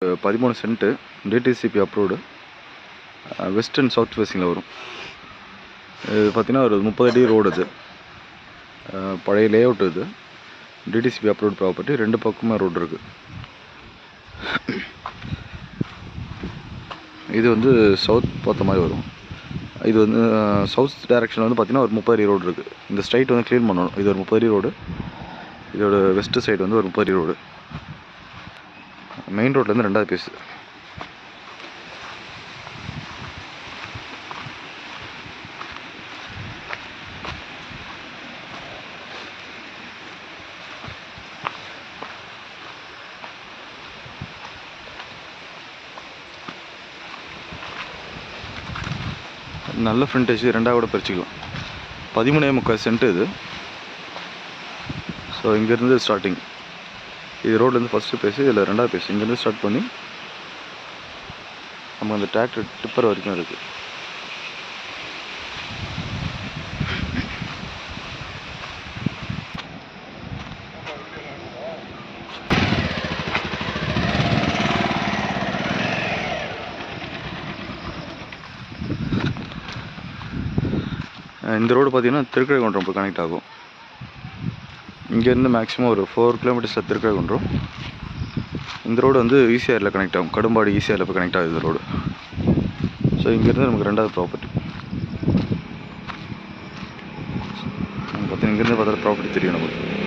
13 cent DTCP approved west and south ஃபேஸிங்கில் வரும். இது பார்த்திங்கன்னா ஒரு 30 அடி ரோடு. இது பழைய லே அவுட். இது டிடிசிபி அப்ரூவ்டு ப்ராப்பர்ட்டி. 2 பக்கமே ரோடு இருக்குது. இது வந்து சவுத் பார்த்த மாதிரி வரும். இது வந்து சவுத் டைரெக்ஷனில் வந்து பார்த்திங்கன்னா ஒரு 30 அடி ரோடு இருக்குது. இந்த ஸ்ட்ரைட் வந்து க்ளீன் பண்ணணும். இது ஒரு 30 அடி ரோடு. இதோட வெஸ்ட்டு சைடு வந்து ஒரு 30 அடி ரோடு. மெயின் ரோட்லேருந்து 2வது பேஸ். நல்ல ஃப்ரண்டேஜ் 2ஆக கூட பிரிச்சுக்கலாம். 13.25 சென்ட் இது. ஸோ இங்கேருந்து ஸ்டார்டிங். இது ரோட்லேருந்து ஃபஸ்ட்டு பேஸு, இதில் 2வது பேஸ். இங்கேருந்து ஸ்டார்ட் பண்ணி நம்ம அந்த டிராக்டர் டிப்பர் வரைக்கும் இருக்குது. இந்த ரோடு பார்த்திங்கன்னா திருக்கழுகுன்றம் போய் கனெக்ட் ஆகும். இங்கேருந்து மேக்ஸிமம் ஒரு 4 கிலோமீட்டர்ஸில் திருக்கழுகுன்றம். இந்த ரோடு வந்து ஈசிஆரில் கனெக்ட் ஆகும். கடும்பாடி ஈசிஆரில் போய் கனெக்ட் ஆகுது இந்த ரோடு. ஸோ இங்கேருந்து நமக்கு 2வது ப்ராப்பர்ட்டி. பார்த்தீங்கன்னா இங்கேருந்து பார்த்தா ப்ராப்பர்ட்டி தெரியும் நமக்கு.